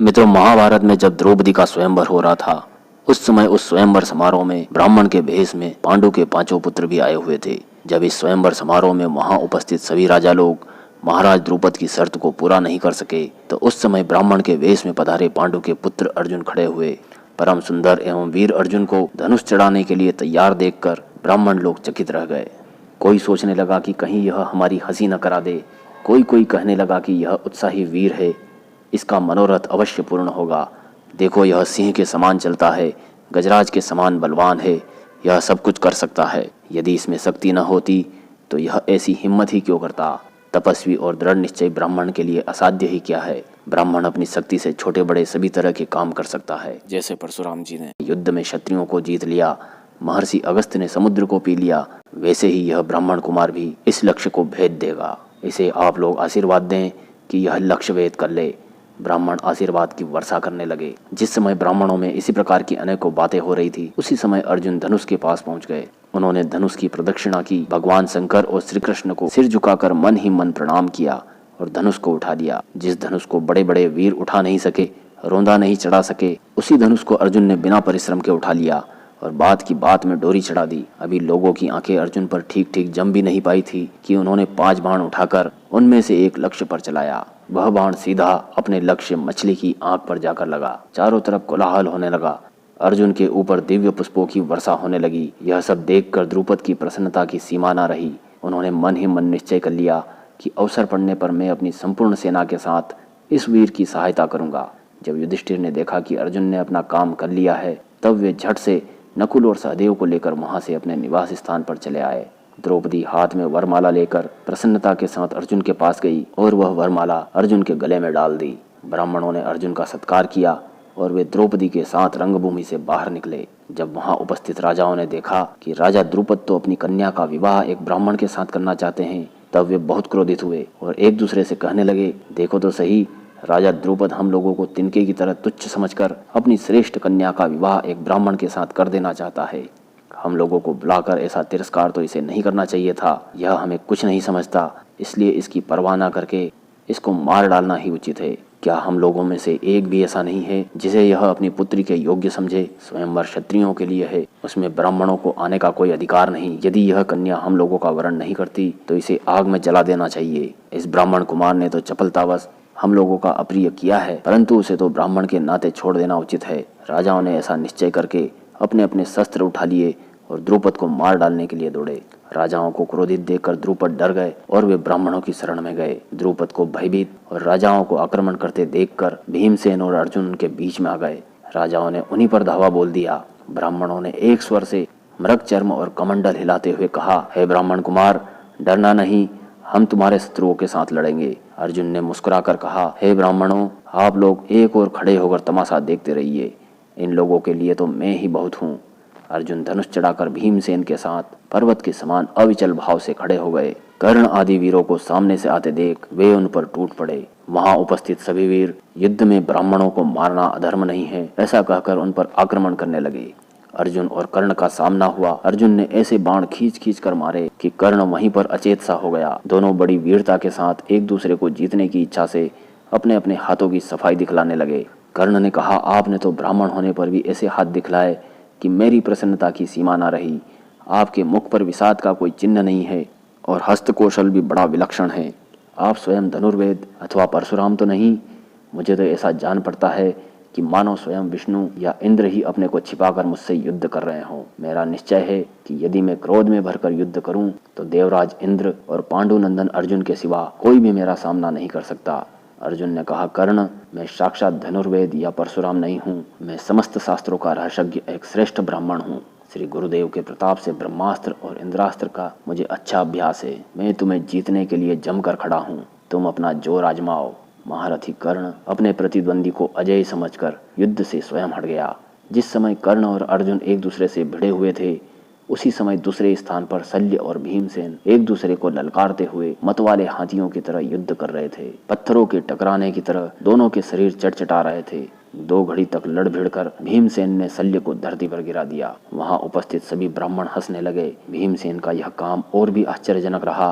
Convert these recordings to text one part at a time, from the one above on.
मित्रों, महाभारत में जब द्रौपदी का स्वयंवर हो रहा था, उस समय उस स्वयंवर समारोह में ब्राह्मण के भेष में पांडु के पांचों पुत्र भी आए हुए थे। जब इस स्वयंवर समारोह में वहां उपस्थित सभी राजा लोग महाराज द्रुपद की शर्त को पूरा नहीं कर सके, तो उस समय ब्राह्मण के वेश में पधारे पांडु के पुत्र अर्जुन खड़े हुए। परम सुंदर एवं वीर अर्जुन को धनुष चढ़ाने के लिए तैयार देखकर ब्राह्मण लोग चकित रह गए। कोई सोचने लगा कि कहीं यह हमारी हंसी न करा दे, कोई कहने लगा कि यह उत्साही वीर है, इसका मनोरथ अवश्य पूर्ण होगा। देखो, यह सिंह के समान चलता है, गजराज के समान बलवान है, यह सब कुछ कर सकता है। यदि इसमें शक्ति न होती तो यह ऐसी हिम्मत ही क्यों करता। तपस्वी और दृढ़ निश्चय ब्राह्मण के लिए असाध्य ही क्या है। ब्राह्मण अपनी शक्ति से छोटे बड़े सभी तरह के काम कर सकता है। जैसे परशुराम जी ने युद्ध में क्षत्रियों को जीत लिया, महर्षि अगस्त्य ने समुद्र को पी लिया, वैसे ही यह ब्राह्मण कुमार भी इस लक्ष्य को भेद देगा। इसे आप लोग आशीर्वाद दें कि यह लक्ष्य भेद कर ले। ब्राह्मण आशीर्वाद की वर्षा करने लगे। जिस समय ब्राह्मणों में इसी प्रकार की अनेकों बातें हो रही थी, उसी समय अर्जुन धनुष के पास पहुंच गए। उन्होंने धनुष की प्रदक्षिणा की, भगवान शंकर और श्री कृष्ण को सिर झुकाकर मन ही मन प्रणाम किया और धनुष को उठा लिया। जिस धनुष को बड़े बड़े वीर उठा नहीं सके, रोंदा नहीं चढ़ा सके, उसी धनुष को अर्जुन ने बिना परिश्रम के उठा लिया और बात की बात में डोरी चढ़ा दी। अभी लोगों की आंखें अर्जुन पर ठीक ठीक जम भी नहीं पाई थी कि उन्होंने 5 बाण उठाकर उनमें से एक लक्ष्य पर चलाया। वह बाण सीधा अपने लक्ष्य मछली की आंख पर जाकर लगा। चारों तरफ कोलाहल होने लगा। अर्जुन के ऊपर दिव्य पुष्पों की वर्षा होने लगी। यह सब देखकर द्रुपद की प्रसन्नता की सीमा न रही। उन्होंने मन ही मन निश्चय कर लिया कि अवसर पड़ने पर मैं अपनी संपूर्ण सेना के साथ इस वीर की सहायता करूंगा। जब युधिष्ठिर ने देखा कि अर्जुन ने अपना काम कर लिया है, तब वे झट से नकुल और सहदेव को लेकर वहां से अपने निवास स्थान पर चले आए। द्रौपदी हाथ में वरमाला लेकर प्रसन्नता के साथ अर्जुन के पास गई और वह वरमाला अर्जुन के गले में डाल दी। ब्राह्मणों ने अर्जुन का सत्कार किया और वे द्रौपदी के साथ रंगभूमि से बाहर निकले। जब वहां उपस्थित राजाओं ने देखा कि राजा द्रुपद तो अपनी कन्या का विवाह एक ब्राह्मण के साथ करना चाहते हैं, तब वे बहुत क्रोधित हुए और एक दूसरे से कहने लगे, देखो तो सही, राजा द्रुपद हम लोगों को तिनके की तरह तुच्छ समझकर अपनी श्रेष्ठ कन्या का विवाह एक ब्राह्मण के साथ कर देना चाहता है। हम लोगों को बुलाकर ऐसा तिरस्कार तो इसे नहीं करना चाहिए था। यह हमें कुछ नहीं समझता, इसलिए इसकी परवाह न करके इसको मार डालना ही उचित है। क्या हम लोगों में से एक भी ऐसा नहीं है जिसे यह अपनी पुत्री के योग्य समझे? स्वयंवर क्षत्रियों के लिए है, उसमें ब्राह्मणों को आने का कोई अधिकार नहीं। यदि यह कन्या हम लोगों का वरण नहीं करती तो इसे आग में जला देना चाहिए। इस ब्राह्मण कुमार ने तो चपलतावश हम लोगों का अप्रिय किया है, परंतु उसे तो ब्राह्मण के नाते छोड़ देना उचित है। राजाओं ने ऐसा निश्चय करके अपने अपने शस्त्र उठा लिए और द्रुपद को मार डालने के लिए दौड़े। राजाओं को क्रोधित देखकर द्रुपद डर गए और वे ब्राह्मणों की शरण में गए। द्रुपद को भयभीत और राजाओं को आक्रमण करते देखकर भीमसेन और अर्जुन उनके बीच में आ गए। राजाओं ने उन्हीं पर धावा बोल दिया। ब्राह्मणों ने एक स्वर से मृग चर्म और कमंडल हिलाते हुए कहा, हे ब्राह्मण कुमार, डरना नहीं, हम तुम्हारे शत्रुओं के साथ लड़ेंगे। अर्जुन ने मुस्कुराकर कहा, हे ब्राह्मणों, आप लोग एक और खड़े होकर तमाशा देखते रहिए, इन लोगों के लिए तो मैं ही बहुत हूँ। अर्जुन धनुष चढ़ाकर भीमसेन के साथ पर्वत के समान अविचल भाव से खड़े हो गए। कर्ण आदि वीरों को सामने से आते देख वे उन पर टूट पड़े। वहां उपस्थित सभी वीर युद्ध में ब्राह्मणों को मारना अधर्म नहीं है, ऐसा कहकर उन पर आक्रमण करने लगे। अर्जुन और कर्ण का सामना हुआ। अर्जुन ने ऐसे बाण खींच खींच कर मारे कि कर्ण वहीं पर अचेत सा हो गया। दोनों बड़ी वीरता के साथ एक दूसरे को जीतने की इच्छा से अपने अपने हाथों की सफाई दिखलाने लगे। कर्ण ने कहा, आपने तो ब्राह्मण होने पर भी ऐसे हाथ दिखलाए कि मेरी प्रसन्नता की सीमा न रही। आपके मुख पर विषाद का कोई चिन्ह नहीं है और हस्तकौशल भी बड़ा विलक्षण है। आप स्वयं धनुर्वेद अथवा परशुराम तो नहीं? मुझे तो ऐसा जान पड़ता है कि मानो स्वयं विष्णु या इंद्र ही अपने को छिपाकर मुझसे युद्ध कर रहे हों। मेरा निश्चय है कि यदि मैं क्रोध में भरकर युद्ध करूं तो देवराज इंद्र और पांडुनंदन अर्जुन के सिवा कोई भी मेरा सामना नहीं कर सकता। अर्जुन ने कहा, कर्ण, मैं साक्षात धनुर्वेद या परशुराम नहीं हूँ, मैं समस्त शास्त्रों का रहस्यज्ञ एक श्रेष्ठ ब्राह्मण हूँ। श्री गुरुदेव के प्रताप से ब्रह्मास्त्र और इंद्रास्त्र का मुझे अच्छा अभ्यास है। मैं तुम्हें जीतने के लिए जमकर खड़ा हूँ, तुम अपना जोर आजमाओ। महारथी कर्ण अपने प्रतिद्वंदी को अजय समझकर युद्ध से स्वयं हट गया। जिस समय कर्ण और अर्जुन एक दूसरे से भिड़े हुए थे, उसी समय दूसरे स्थान पर शल्य और भीमसेन एक दूसरे को ललकारते हुए मतवाले हाथियों की तरह युद्ध कर रहे थे। पत्थरों के टकराने की तरह दोनों के शरीर चटचटा रहे थे। 2 घड़ी तक लड़ भिड़ कर भीमसेन ने शल्य को धरती पर गिरा दिया। वहां उपस्थित सभी ब्राह्मण हंसने लगे। भीमसेन का यह काम और भी आश्चर्यजनक रहा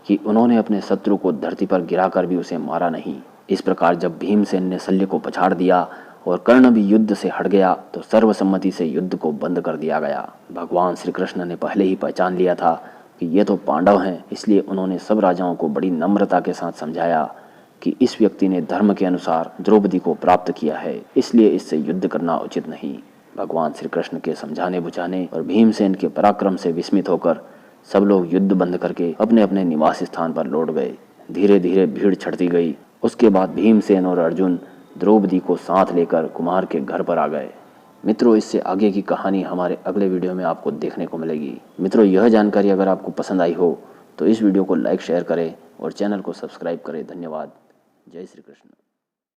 कि उन्होंने अपने शत्रु को धरती पर गिराकर भी उसे मारा नहीं। इस प्रकार जब भीमसेन ने शल्य को पछाड़ दिया और कर्ण भी युद्ध से हट गया तो सर्वसम्मति से युद्ध को बंद कर दिया गया। भगवान श्री कृष्ण ने पहले ही पहचान लिया था कि ये तो पांडव हैं, इसलिए उन्होंने सब राजाओं को बड़ी नम्रता के साथ समझाया कि इस व्यक्ति ने धर्म के अनुसार द्रौपदी को प्राप्त किया है, इसलिए इससे युद्ध करना उचित नहीं। भगवान श्री कृष्ण के समझाने बुझाने और भीमसेन के पराक्रम से विस्मित होकर सब लोग युद्ध बंद करके अपने अपने निवास स्थान पर लौट गए। धीरे धीरे भीड़ छटती गई। उसके बाद भीमसेन और अर्जुन द्रौपदी को साथ लेकर कुमार के घर पर आ गए। मित्रों, इससे आगे की कहानी हमारे अगले वीडियो में आपको देखने को मिलेगी। मित्रों, यह जानकारी अगर आपको पसंद आई हो तो इस वीडियो को लाइक शेयर करें और चैनल को सब्सक्राइब करें। धन्यवाद। जय श्री कृष्ण।